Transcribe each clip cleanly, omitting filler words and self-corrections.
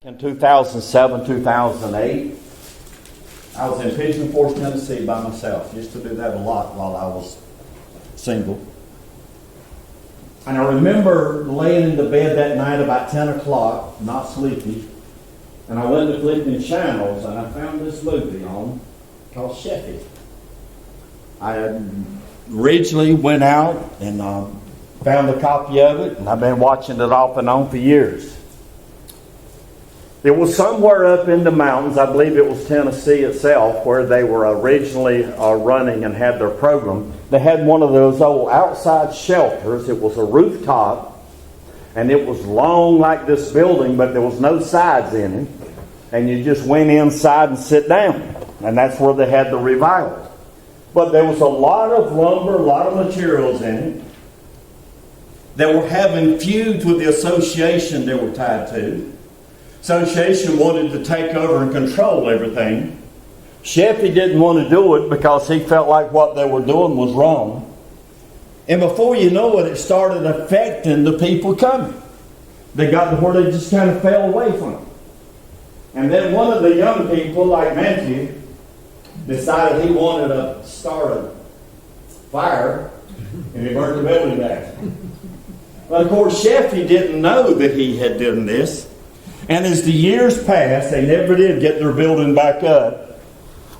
In 2007, 2008, I was in Pigeon Forge, Tennessee by myself. Used to do that a lot while I was single. And I remember laying in the bed that night about 10 o'clock, not sleepy, and I went to flipping channels and I found this movie on called Sheffy. I had originally went out and found a copy of it, and I've been watching it off and on for years. It was somewhere up in the mountains, I believe it was Tennessee itself, where they were originally running and had their program. They had one of those old outside shelters. It was a rooftop, and it was long like this building, but there was no sides in it. And you just went inside and sit down. And that's where they had the revivals. But there was a lot of lumber, a lot of materials in it. They were having feuds with the association they were tied to. Association wanted to take over and control everything. Sheffy didn't want to do it because he felt like what they were doing was wrong. And before you know it, it started affecting the people coming. They got to where they just kind of fell away from it. And then one of the young people, like Matthew, decided he wanted to start a fire, and he burned the building down. But of course, Sheffy didn't know that he had done this. And as the years passed, they never did get their building back up.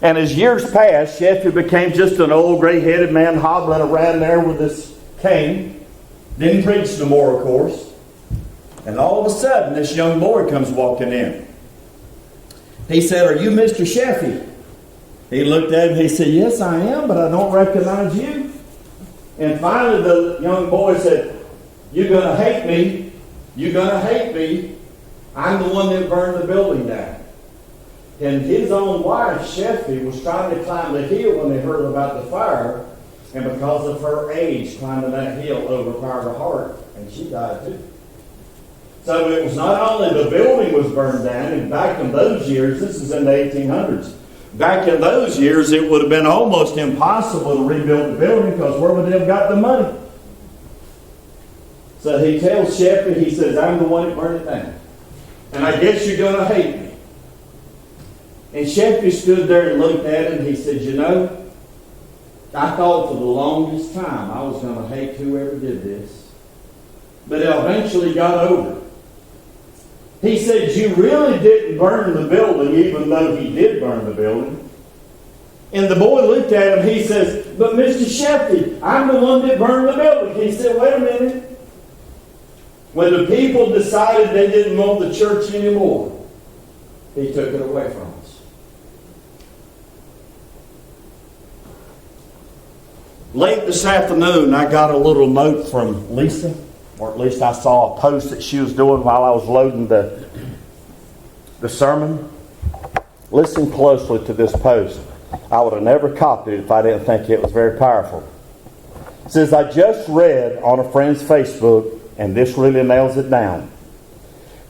And as years passed, Sheffy became just an old gray-headed man hobbling around there with his cane. Didn't preach no more, of course. And all of a sudden, this young boy comes walking in. He said, "Are you Mr. Sheffy?" He looked at him, he said, "Yes, I am, but I don't recognize you." And finally, the young boy said, "You're going to hate me. You're going to hate me. I'm the one that burned the building down." And his own wife, Sheffy, was trying to climb the hill when they heard about the fire. And because of her age, climbing that hill overpowered her heart, and she died too. So it was not only the building was burned down, and back in those years, this is in the 1800s, back in those years, it would have been almost impossible to rebuild the building because where would they have got the money? So he tells Sheffy, he says, "I'm the one that burned it down. And I guess you're going to hate me." And Sheffy stood there and looked at him. He said, "You know, I thought for the longest time I was going to hate whoever did this. But I eventually got over it." He said, "You really didn't burn the building, even though he did burn the building." And the boy looked at him. He says, "But Mr. Sheffy, I'm the one that burned the building." He said, "Wait a minute. When the people decided they didn't want the church anymore, he took it away from us." Late this afternoon, I got a little note from Lisa, or at least I saw a post that she was doing while I was loading the sermon. Listen closely to this post. I would have never copied it if I didn't think it was very powerful. It says, "I just read on a friend's Facebook, and this really nails it down.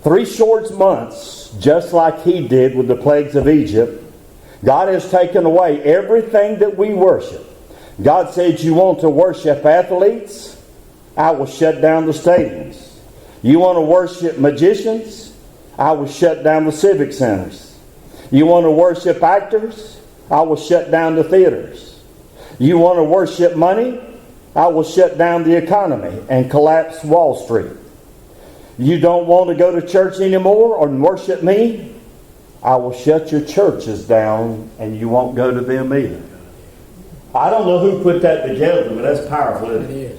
3 short months, just like he did with the plagues of Egypt, God has taken away everything that we worship. God said, you want to worship athletes? I will shut down the stadiums. You want to worship magicians? I will shut down the civic centers. You want to worship actors? I will shut down the theaters. You want to worship money? I will shut down the economy and collapse Wall Street. You don't want to go to church anymore or worship me? I will shut your churches down and you won't go to them either." I don't know who put that together, but that's powerful, isn't it?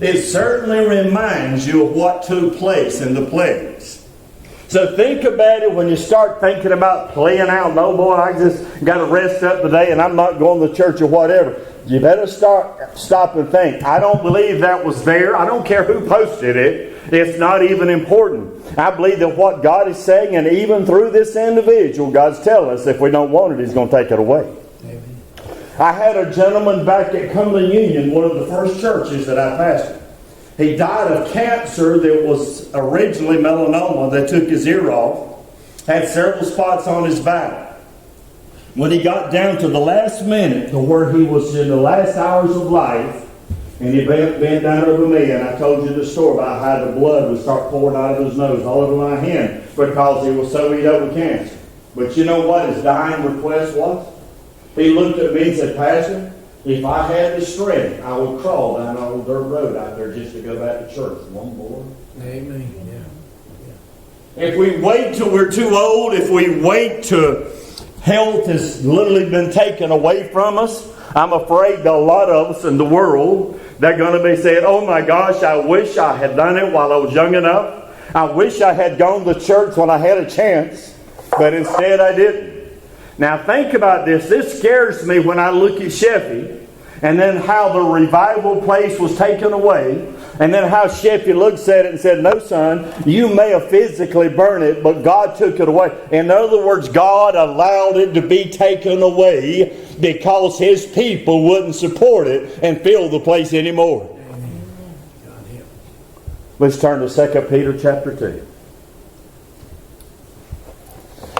It certainly reminds you of what took place in the plagues. So think about it when you start thinking about playing out, "No, boy, I just got to rest up today and I'm not going to church," or whatever. You better stop and think. I don't believe that was there. I don't care who posted it. It's not even important. I believe that what God is saying, and even through this individual, God's telling us if we don't want it, He's going to take it away. Amen. I had a gentleman back at Cumberland Union, one of the first churches that I pastored. He died of cancer that was originally melanoma. They took his ear off. Had several spots on his back. When he got down to the last minute, to where he was in the last hours of life, And he bent down over me, and I told you the story about how the blood would start pouring out of his nose all over my hand because he was so eat up with cancer. But you know what his dying request was? He looked at me and said, Pastor, if I had the strength, I would crawl down on the dirt road out there just to go back to church one more. Amen. Yeah. If we wait till we're too old, if we wait till health has literally been taken away from us, I'm afraid that a lot of us in the world, they're going to be saying, oh my gosh, I wish I had done it while I was young enough. I wish I had gone to church when I had a chance, but instead I didn't. Now think about this. This scares me when I look at Sheffy, and then how the revival place was taken away, and then how Sheffy looks at it and said, no son, you may have physically burned it, but God took it away. In other words, God allowed it to be taken away because His people wouldn't support it and fill the place anymore. Let's turn to 2 Peter chapter 2.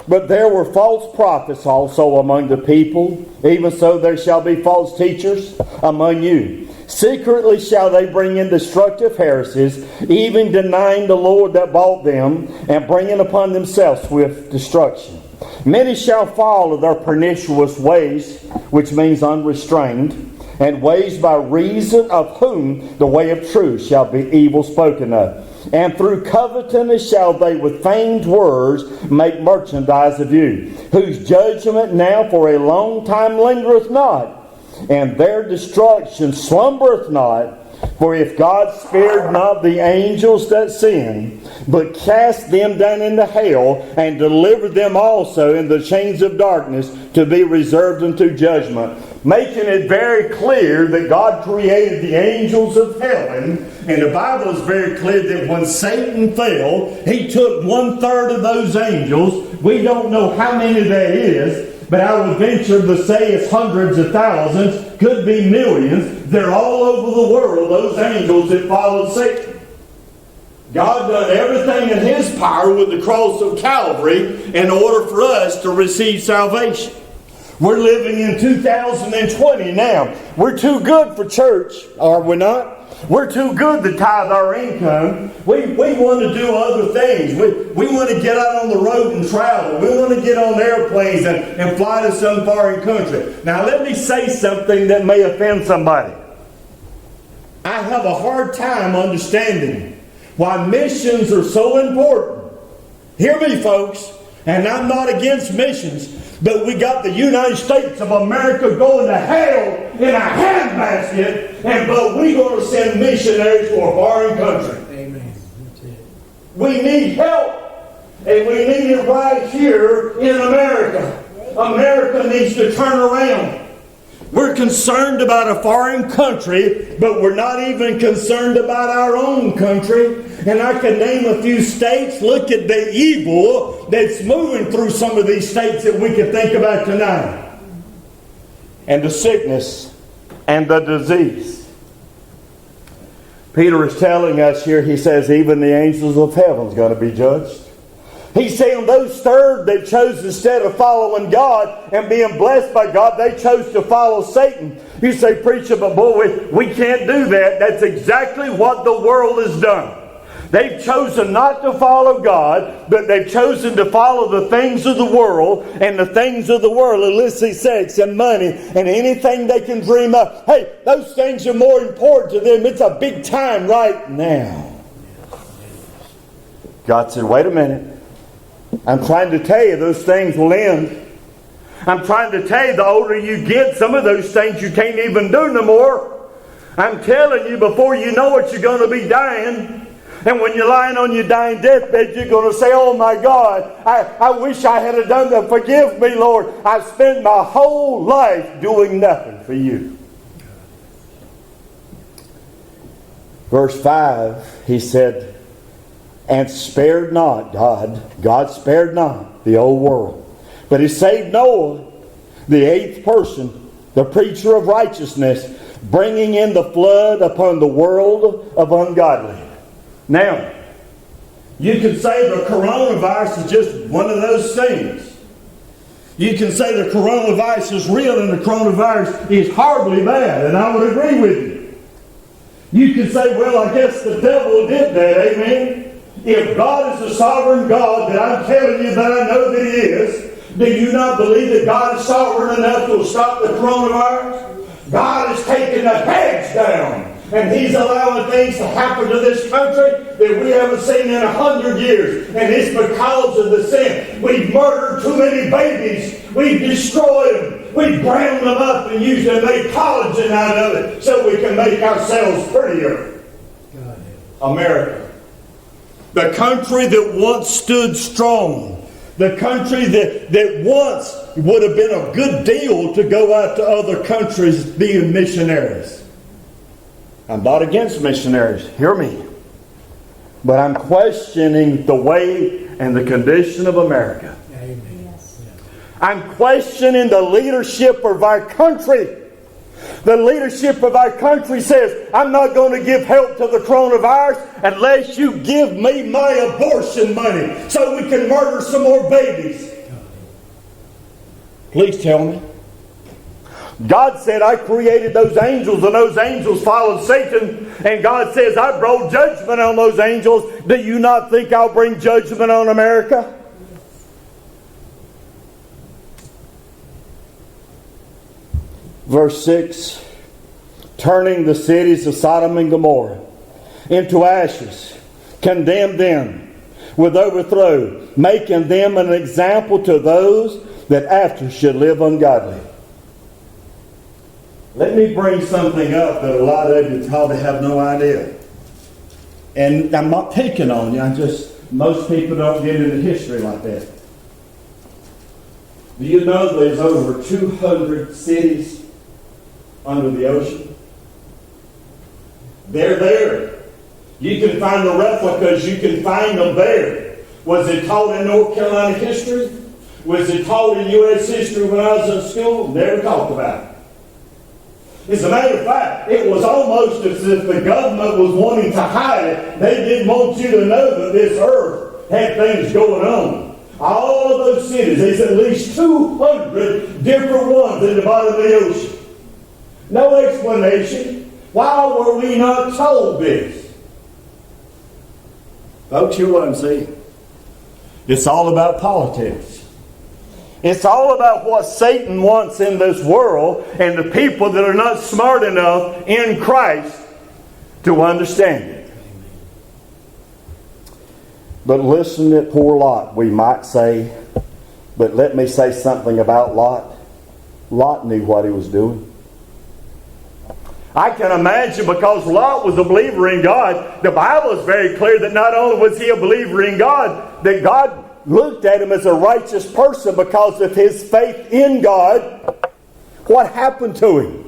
But there were false prophets also among the people, even so there shall be false teachers among you. Secretly shall they bring in destructive heresies, even denying the Lord that bought them, and bringing upon themselves swift destruction. Many shall follow their pernicious ways, which means unrestrained, and ways by reason of whom the way of truth shall be evil spoken of. And through covetousness shall they with feigned words make merchandise of you, whose judgment now for a long time lingereth not, and their destruction slumbereth not. For if God spared not the angels that sinned, but cast them down into hell, and delivered them also in the chains of darkness to be reserved unto judgment, making it very clear that God created the angels of heaven. And the Bible is very clear that when Satan fell, he took 1/3 of those angels. We don't know how many that is, but I would venture to say it's hundreds of thousands, could be millions. They're all over the world, those angels that followed Satan. God done everything in His power with the cross of Calvary in order for us to receive salvation. We're living in 2020 now. We're too good for church, are we not? We're too good to tithe our income. We want to do other things. We want to get out on the road and travel. We want to get on airplanes and fly to some foreign country. Now let me say something that may offend somebody. I have a hard time understanding why missions are so important. Hear me, folks, and I'm not against missions, but we got the United States of America going to hell in a handbasket, but we're going to send missionaries to a foreign country. Amen. That's it. We need help, and we need it right here in America. America needs to turn around. We're concerned about a foreign country, but we're not even concerned about our own country. And I can name a few states. Look at the evil that's moving through some of these states that we can think about tonight. And the sickness and the disease. Peter is telling us here, he says, even the angels of heaven is going to be judged. He's saying those third that chose, instead of following God and being blessed by God, they chose to follow Satan. You say, preacher, but boy, we can't do that. That's exactly what the world has done. They've chosen not to follow God, but they've chosen to follow the things of the world, and the things of the world, illicit sex and money and anything they can dream up. Hey, those things are more important to them. It's a big time right now. God said, wait a minute. I'm trying to tell you those things will end. I'm trying to tell you the older you get, some of those things you can't even do no more. I'm telling you, before you know it, you're going to be dying. And when you're lying on your dying deathbed, you're going to say, oh my God, I wish I had done that. Forgive me, Lord. I've spent my whole life doing nothing for you. Verse 5, he said, and spared not God spared not the old world, but He saved Noah, the eighth person, the preacher of righteousness, bringing in the flood upon the world of ungodly. Now, you can say the coronavirus is just one of those things. You can say the coronavirus is real and the coronavirus is horribly bad, and I would agree with you. You can say, well, I guess the devil did that, amen? If God is the sovereign God that I'm telling you that I know that He is, do you not believe that God is sovereign enough to stop the coronavirus? God has taken the pegs down, and He's allowing things to happen to this country that we haven't seen in 100 years. And it's because of the sin. We've murdered too many babies. We've destroyed them. We've ground them up and used them, made collagen out of it so we can make ourselves prettier. America. The country that once stood strong. The country that once would have been a good deal to go out to other countries being missionaries. I'm not against missionaries. Hear me. But I'm questioning the way and the condition of America. Amen. Yes. I'm questioning the leadership of our country. The leadership of our country says, I'm not going to give help to the coronavirus unless you give me my abortion money so we can murder some more babies. Please tell me. God said, I created those angels, and those angels followed Satan. And God says, I brought judgment on those angels. Do you not think I'll bring judgment on America? Verse 6, turning the cities of Sodom and Gomorrah into ashes, condemn them with overthrow, making them an example to those that after should live ungodly. Let me bring something up that a lot of you probably have no idea. And I'm not picking on you, most people don't get into history like that. Do you know there's over 200 cities under the ocean? They're there. You can find the replicas, you can find them there. Was it taught in North Carolina history? Was it taught in U.S. history when I was in school? Never talked about it. As a matter of fact, it was almost as if the government was wanting to hide it. They didn't want you to know that this earth had things going on. All of those cities, there's at least 200 different ones in the bottom of the ocean. No explanation. Why were we not told this? Folks, you know what I'm saying? It's all about politics. It's all about what Satan wants in this world and the people that are not smart enough in Christ to understand it. But listen to poor Lot, we might say. But let me say something about Lot. Lot knew what he was doing. I can imagine, because Lot was a believer in God, the Bible is very clear that not only was he a believer in God, that God looked at him as a righteous person because of his faith in God. What happened to him?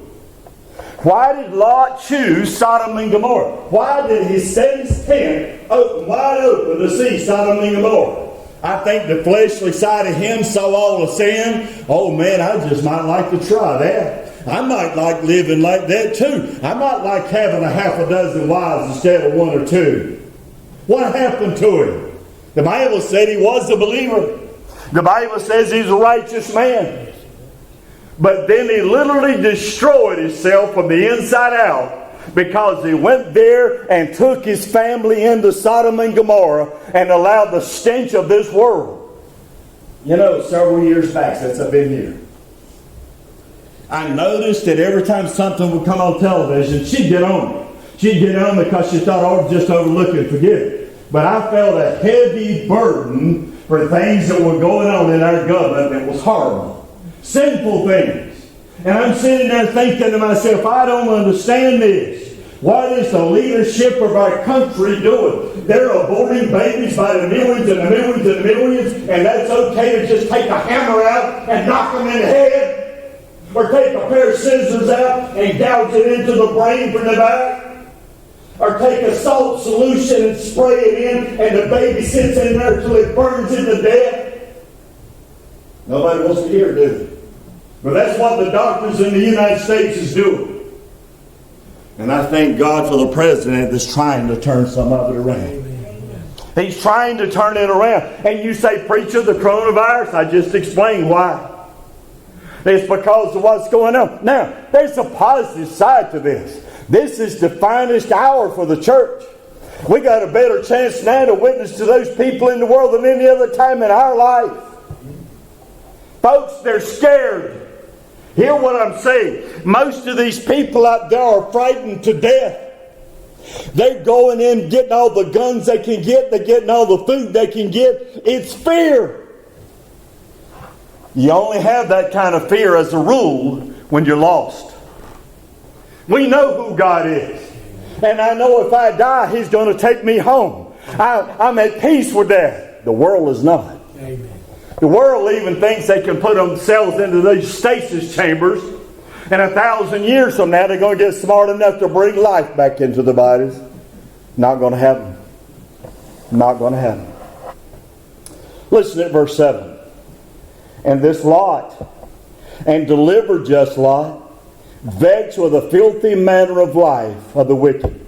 Why did Lot choose Sodom and Gomorrah? Why did he set his tent wide open to see Sodom and Gomorrah? I think the fleshly side of him saw all the sin. Oh man, I just might like to try that. I might like living like that too. I might like having a half a dozen wives instead of one or two. What happened to him? The Bible said he was a believer. The Bible says he's a righteous man. But then he literally destroyed himself from the inside out because he went there and took his family into Sodom and Gomorrah and allowed the stench of this world. You know, several years back since I've been here, I noticed that every time something would come on television, she'd get on it. She'd get on because she thought, oh, just overlook it and forget it. But I felt a heavy burden for things that were going on in our government that was horrible. Sinful things. And I'm sitting there thinking to myself, I don't understand this. What is the leadership of our country doing? They're aborting babies by the millions and the millions and the millions, and that's okay to just take a hammer out and knock them in the head? Or take a pair of scissors out and gouge it into the brain from the back? Or take a salt solution and spray it in and the baby sits in there until it burns it to death? Nobody wants to hear it, do they? But that's what the doctors in the United States is doing. And I thank God for the president that's trying to turn some of it around. He's trying to turn it around. And you say, preacher, the coronavirus? I just explained why. It's because of what's going on. Now, there's a positive side to this. This is the finest hour for the church. We got a better chance now to witness to those people in the world than any other time in our life. Folks, they're scared. Hear what I'm saying. Most of these people out there are frightened to death. They're going in getting all the guns they can get. They're getting all the food they can get. It's fear. You only have that kind of fear as a rule when you're lost. We know who God is. And I know if I die, He's going to take me home. I'm at peace with that. The world is not. Amen. The world even thinks they can put themselves into these stasis chambers. And 1,000 years from now, they're going to get smart enough to bring life back into the bodies. Not going to happen. Not going to happen. Listen at verse 7. And this Lot, and delivered just Lot, vexed with the filthy manner of life of the wicked.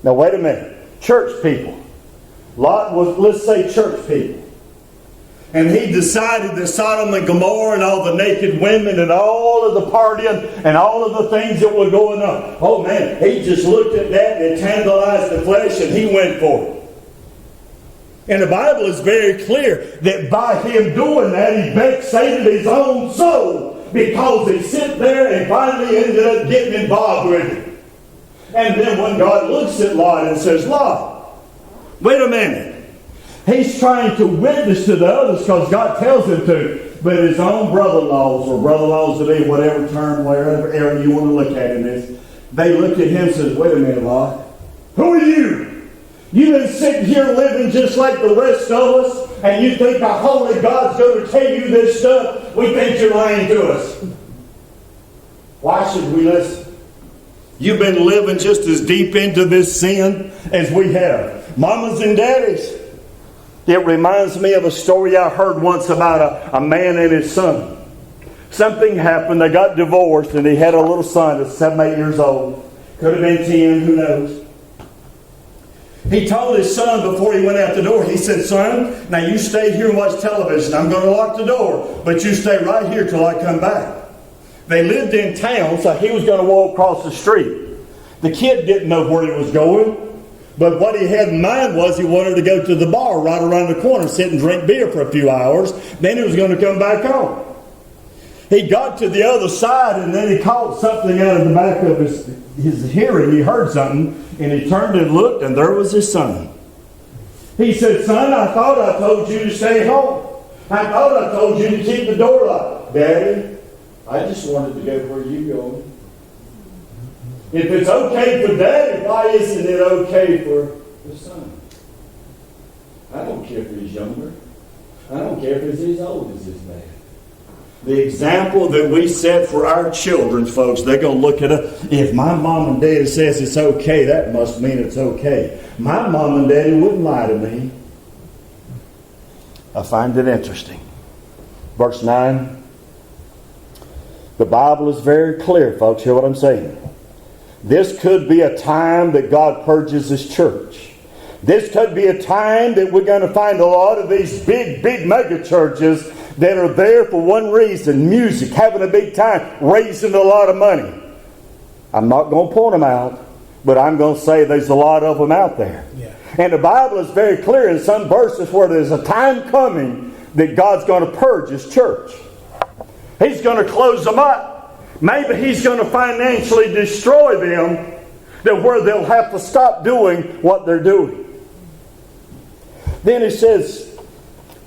Now wait a minute. Church people. Lot was, let's say, church people. And he decided that Sodom and Gomorrah and all the naked women and all of the partying and all of the things that were going on. Oh man, he just looked at that and it tantalized the flesh and he went for it. And the Bible is very clear that by him doing that, he vexated his own soul because he sit there and finally ended up getting involved with it. And then when God looks at Lot and says, Lot, wait a minute. He's trying to witness to the others because God tells him to. But his own brother-in-laws, or brother-in-laws to be, whatever term, wherever area you want to look at in this, they look at him and says, wait a minute, Lot. Who are you? You've been sitting here living just like the rest of us, and you think the holy God's going to tell you this stuff? We think you're lying to us. Why should we listen? You've been living just as deep into this sin as we have. Mamas and daddies. It reminds me of a story I heard once about a man and his son. Something happened. They got divorced and he had a little son that's 7, 8 years old. Could have been 10, who knows. He told his son before he went out the door, he said, son, now you stay here and watch television. I'm going to lock the door, but you stay right here till I come back. They lived in town, so he was going to walk across the street. The kid didn't know where he was going. But what he had in mind was he wanted to go to the bar right around the corner, sit and drink beer for a few hours. Then he was going to come back home. He got to the other side and then he caught something out of the back of his hearing. He heard something and he turned and looked and there was his son. He said, son, I thought I told you to stay home. I thought I told you to keep the door locked. Daddy, I just wanted to go where you go. If it's okay for Daddy, why isn't it okay for the son? I don't care if he's younger. I don't care if he's as old as his dad. The example that we set for our children, folks, they're going to look at us. If my mom and daddy says it's okay, that must mean it's okay. My mom and daddy wouldn't lie to me. I find it interesting. Verse 9. The Bible is very clear, folks. Hear what I'm saying. This could be a time that God purges His church. This could be a time that we're going to find a lot of these big mega churches that are there for one reason, music, having a big time, raising a lot of money. I'm not going to point them out, but I'm going to say there's a lot of them out there. Yeah. And the Bible is very clear in some verses where there's a time coming that God's going to purge His church. He's going to close them up. Maybe He's going to financially destroy them to where they'll have to stop doing what they're doing. Then it says,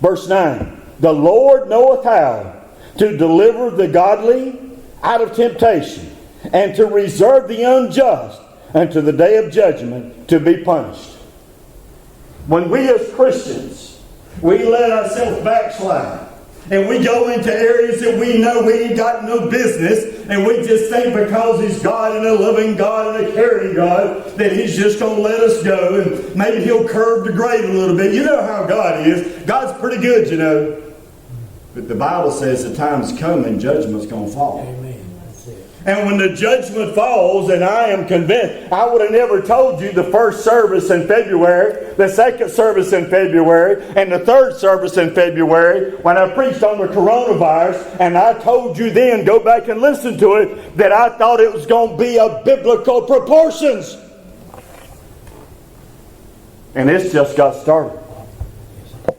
verse 9, the Lord knoweth how to deliver the godly out of temptation and to reserve the unjust unto the day of judgment to be punished. When we as Christians, we let ourselves backslide. And we go into areas that we know we ain't got no business. And we just think because He's God and a loving God and a caring God that He's just going to let us go. And maybe He'll curve the grade a little bit. You know how God is. God's pretty good, you know. But the Bible says the time's coming, judgment's going to fall. Amen. That's it. And when the judgment falls, and I am convinced, I would have never told you the first service in February, the second service in February, and the third service in February, when I preached on the coronavirus, and I told you then, go back and listen to it, that I thought it was going to be of biblical proportions. And it's just got started.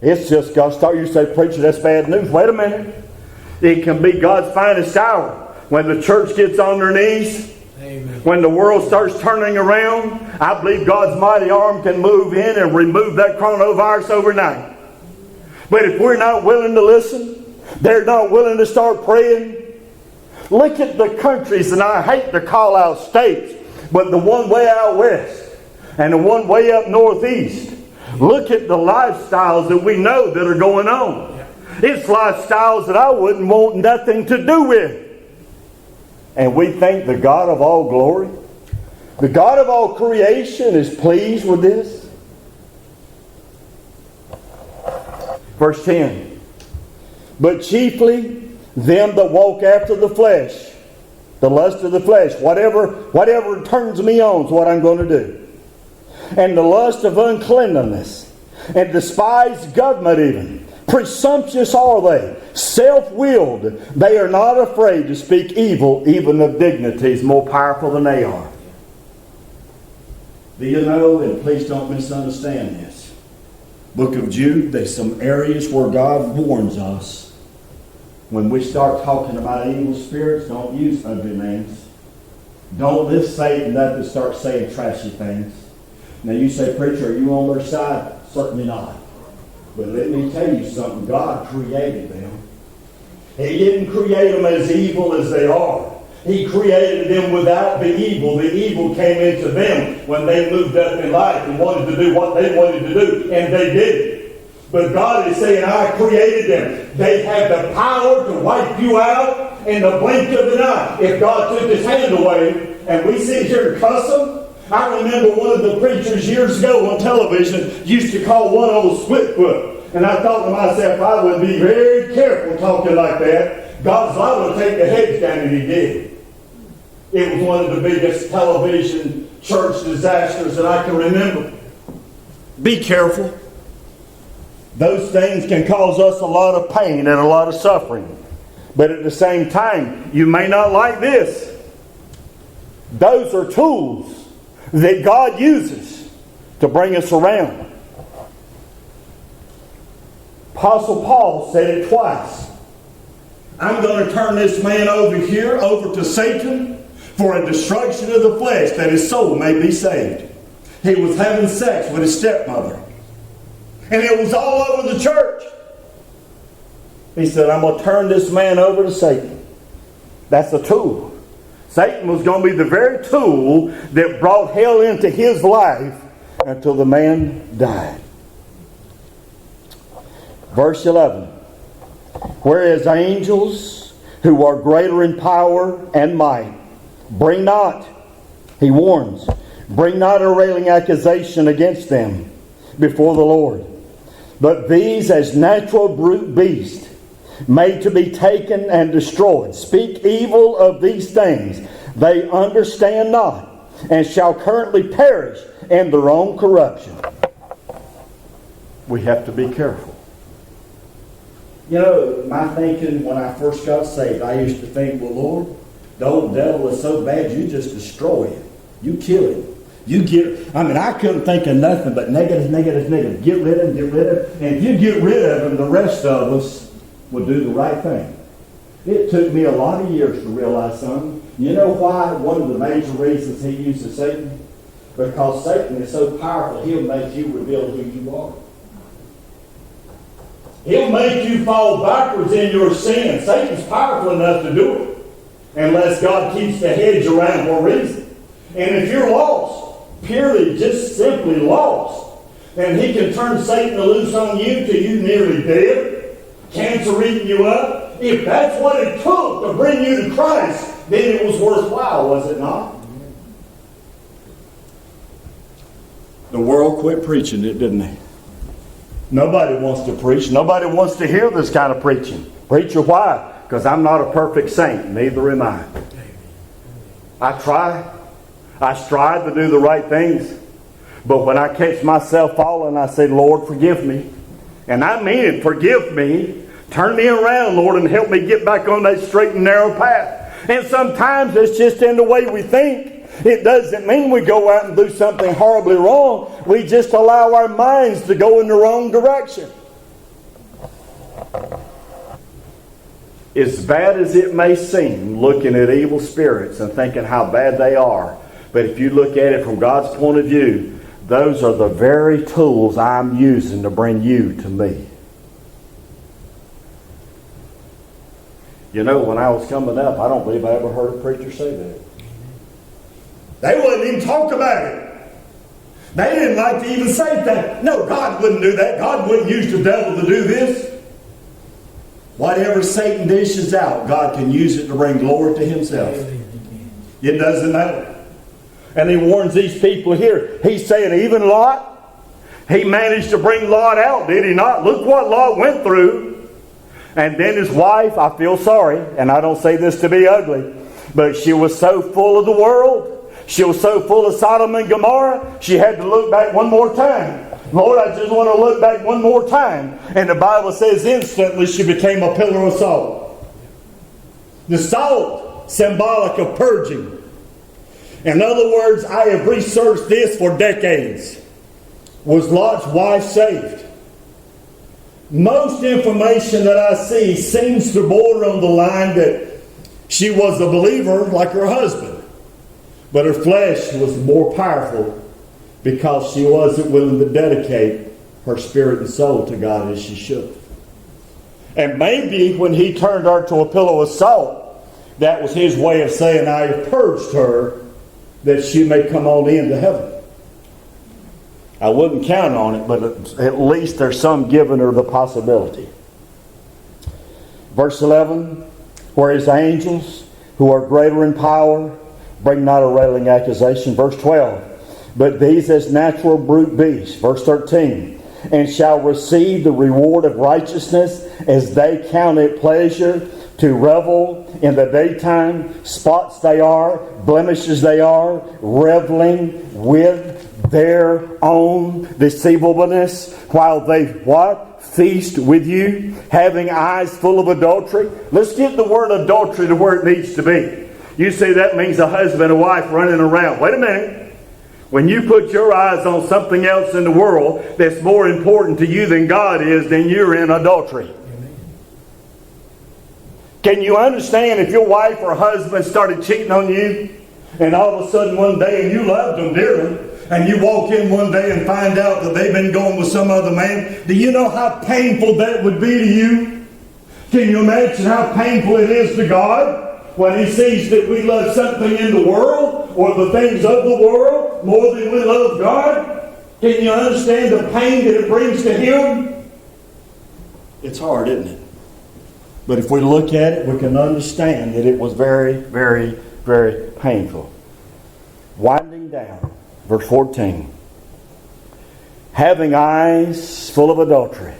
It's just got started. You say, preacher, that's bad news. Wait a minute. It can be God's finest hour. When the church gets on their knees, amen, when the world starts turning around, I believe God's mighty arm can move in and remove that coronavirus overnight. But if we're not willing to listen, they're not willing to start praying. Look at the countries, and I hate to call out states, but the one way out west and the one way up northeast. Look at the lifestyles that we know that are going on. It's lifestyles that I wouldn't want nothing to do with. And we think the God of all glory, the God of all creation, is pleased with this. Verse 10. But chiefly them that walk after the flesh, the lust of the flesh, whatever turns me on is what I'm going to do. And the lust of uncleanness, and despise government even. Presumptuous are they, self-willed. They are not afraid to speak evil, even of dignities more powerful than they are. Do you know, and please don't misunderstand this, Book of Jude, there's some areas where God warns us. When we start talking about evil spirits, don't use ugly names. Don't lift Satan up and start saying trashy things. Now you say, preacher, are you on their side? Certainly not. But let me tell you something. God created them. He didn't create them as evil as they are. He created them without the evil. The evil came into them when they moved up in life and wanted to do what they wanted to do. And they did it. But God is saying, I created them. They have the power to wipe you out in the blink of an eye. If God took His hand away and we sit here and cuss them. I remember one of the preachers years ago on television used to call one old Splitfoot. And I thought to myself, I would be very careful talking like that. God's liable to take the heads down, and He did. It was one of the biggest television church disasters that I can remember. Be careful. Those things can cause us a lot of pain and a lot of suffering. But at the same time, you may not like this. Those are tools that God uses to bring us around. Apostle Paul said it twice. I'm going to turn this man over here, over to Satan, for a destruction of the flesh, that his soul may be saved. He was having sex with his stepmother. And it was all over the church. He said, I'm going to turn this man over to Satan. That's a tool. Satan was going to be the very tool that brought hell into his life until the man died. Verse 11. Whereas angels who are greater in power and might, bring not, he warns, bring not a railing accusation against them before the Lord. But these as natural brute beasts, made to be taken and destroyed, speak evil of these things. They understand not, and shall currently perish in their own corruption. We have to be careful. You know, my thinking when I first got saved, I used to think, well, Lord, the old devil is so bad, you just destroy him. You kill him. I couldn't think of nothing but negative. Get rid of him. And if you get rid of him, the rest of us will do the right thing. It took me a lot of years to realize something. You know why? One of the major reasons he uses Satan? Because Satan is so powerful, he'll make you reveal who you are. He'll make you fall backwards in your sin. Satan's powerful enough to do it, unless God keeps the hedge around for a reason. And if you're lost, purely, just simply lost, then he can turn Satan loose on you till you nearly dead, cancer eating you up. If that's what it took to bring you to Christ, then it was worthwhile, was it not? The world quit preaching it, didn't they? Nobody wants to preach. Nobody wants to hear this kind of preaching. Preacher, why? Because I'm not a perfect saint. Neither am I. I try. I strive to do the right things. But when I catch myself falling, I say, Lord, forgive me. And I mean it, forgive me. Turn me around, Lord, and help me get back on that straight and narrow path. And sometimes it's just in the way we think. It doesn't mean we go out and do something horribly wrong. We just allow our minds to go in the wrong direction. As bad as it may seem, looking at evil spirits and thinking how bad they are, but if you look at it from God's point of view, those are the very tools I'm using to bring you to me. You know, when I was coming up, I don't believe I ever heard a preacher say that. They wouldn't even talk about it. They didn't like to even say that. No, God wouldn't do that. God wouldn't use the devil to do this. Whatever Satan dishes out, God can use it to bring glory to himself. It doesn't matter. And he warns these people here. He's saying even Lot, he managed to bring Lot out, did he not? Look what Lot went through. And then his wife, I feel sorry, and I don't say this to be ugly, but she was so full of the world. She was so full of Sodom and Gomorrah, she had to look back one more time. Lord, I just want to look back one more time. And the Bible says instantly she became a pillar of salt. The salt, symbolic of purging. In other words, I have researched this for decades. Was Lot's wife saved? Most information that I see seems to border on the line that she was a believer like her husband. But her flesh was more powerful because she wasn't willing to dedicate her spirit and soul to God as she should. And maybe when he turned her to a pillow of salt, that was his way of saying, I have purged her that she may come on into heaven. I wouldn't count on it, but at least there's some giving her the possibility. Verse 11, whereas angels who are greater in power bring not a railing accusation. Verse 12, but these as natural brute beasts. Verse 13, and shall receive the reward of righteousness as they count it pleasure to revel in the daytime. Spots they are, blemishes they are, reveling with their own deceivableness, while they what? Feast with you, having eyes full of adultery. Let's get the word adultery to where it needs to be. You say that means a husband and wife running around. Wait a minute. When you put your eyes on something else in the world that's more important to you than God is, then you're in adultery. Can you understand if your wife or husband started cheating on you, and all of a sudden one day, and you loved them dearly, and you walk in one day and find out that they've been going with some other man? Do you know how painful that would be to you? Can you imagine how painful it is to God when He sees that we love something in the world or the things of the world more than we love God? Can you understand the pain that it brings to Him? It's hard, isn't it? But if we look at it, we can understand that it was very, very, very painful. Winding down, verse 14. Having eyes full of adultery.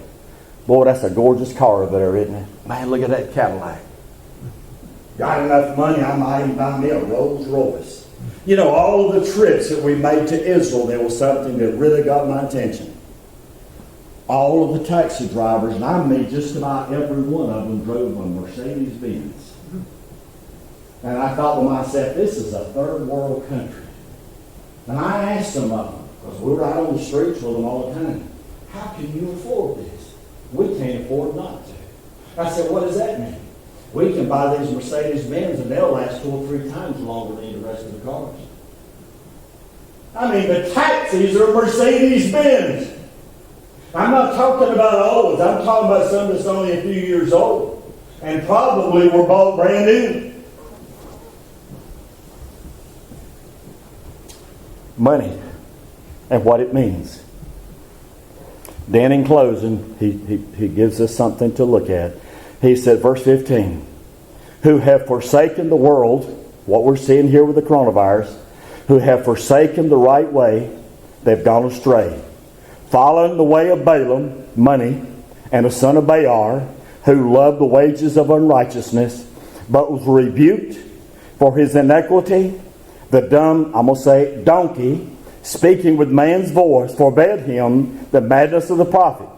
Boy, that's a gorgeous car over there, isn't it? Man, look at that Cadillac. Got enough money, I might even buy me a Rolls Royce. You know, all of the trips that we made to Israel, there was something that really got my attention. All of the taxi drivers, and I mean just about every one of them, drove a Mercedes-Benz. And I thought to myself, this is a third world country. And I asked some of them, because we were out on the streets with them all the time, how can you afford this? We can't afford not to. I said, what does that mean? We can buy these Mercedes-Benz and they'll last 2 or 3 times longer than the rest of the cars. I mean, the taxis are Mercedes-Benz. I'm not talking about old. I'm talking about some that's only a few years old and probably were bought brand new. Money and what it means. Then in closing, he gives us something to look at. He said, verse 15, who have forsaken the world, what we're seeing here with the coronavirus, who have forsaken the right way, they've gone astray, following the way of Balaam, money, and the son of Beor, who loved the wages of unrighteousness, but was rebuked for his iniquity, The dumb, I'm going to say, donkey, speaking with man's voice, forbade him the madness of the prophet.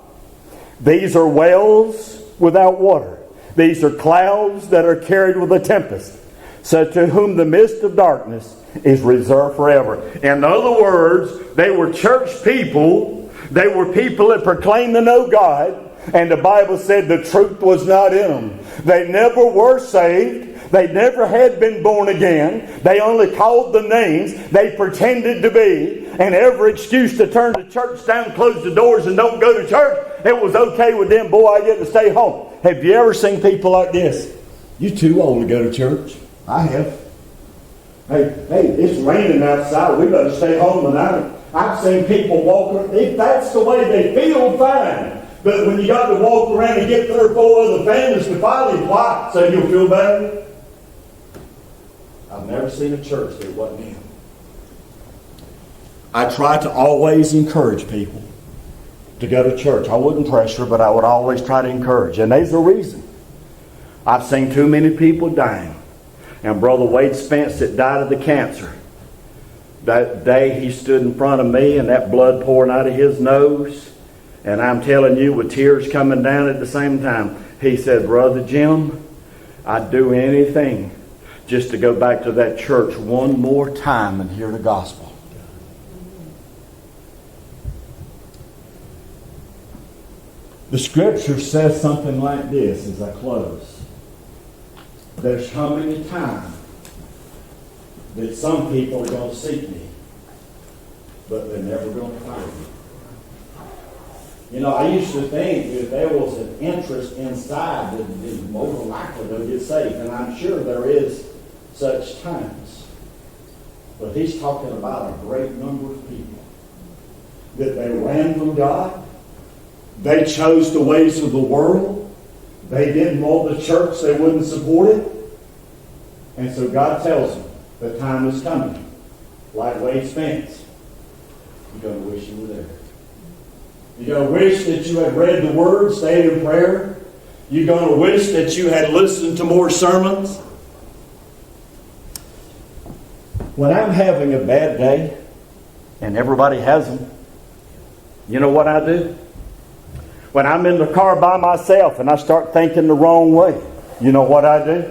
These are wells without water. These are clouds that are carried with a tempest. So to whom the mist of darkness is reserved forever. In other words, they were church people. They were people that proclaimed to know God. And the Bible said the truth was not in them. They never were saved. They never had been born again. They only called the names they pretended to be. And every excuse to turn the church down, close the doors, and don't go to church, it was okay with them. Boy, I get to stay home. Have you ever seen people like this? You too old to go to church. I have. Hey, it's raining outside. We better stay home tonight. I've seen people walk. If that's the way they feel, fine. But when you got to walk around and get 3 or 4 other families to follow you, why? So you'll feel better? I've never seen a church that wasn't in. I try to always encourage people to go to church. I wouldn't pressure, but I would always try to encourage. And there's a reason. I've seen too many people dying. And Brother Wade Spence that died of the cancer, that day he stood in front of me and that blood pouring out of his nose. And I'm telling you, with tears coming down at the same time, he said, Brother Jim, I'd do anything just to go back to that church one more time and hear the gospel. The scripture says something like this as I close. There's coming a time that some people are going to seek me, but they're never going to find me. You know, I used to think that if there was an interest inside, that more than likely they'll get saved. And I'm sure there is such times. But he's talking about a great number of people that they ran from God. They chose the ways of the world. They didn't want the church. They wouldn't support it. And so God tells them the time is coming. Like Wade Spence. You're going to wish you were there. You're going to wish that you had read the Word, stayed in prayer. You're going to wish that you had listened to more sermons. When I'm having a bad day, and everybody has them, you know what I do? When I'm in the car by myself and I start thinking the wrong way, you know what I do?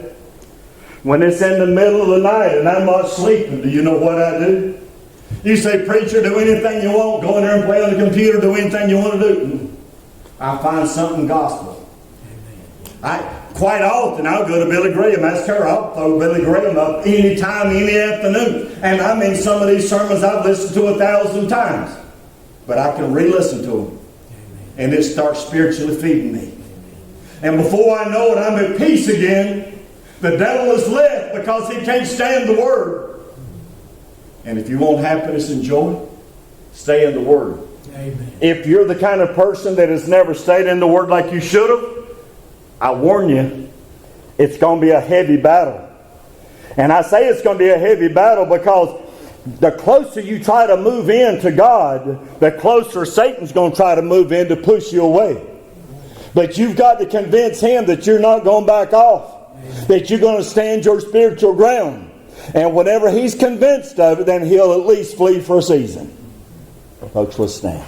When it's in the middle of the night and I'm not sleeping, do you know what I do? You say, preacher, do anything you want. Go in there and play on the computer. Do anything you want to do. I find something gospel. Quite often I'll go to Billy Graham. Ask her. I'll throw Billy Graham up any time, any afternoon. And I mean, some of these sermons I've listened to 1,000 times. But I can re-listen to them. And it starts spiritually feeding me. And before I know it, I'm at peace again. The devil is left because he can't stand the Word. And if you want happiness and joy, stay in the Word. Amen. If you're the kind of person that has never stayed in the Word like you should have, I warn you, it's going to be a heavy battle. And I say it's going to be a heavy battle because the closer you try to move into God, the closer Satan's going to try to move in to push you away. But you've got to convince him that you're not going back off, that you're going to stand your spiritual ground. And whenever he's convinced of it, then he'll at least flee for a season. Folks, let's stand.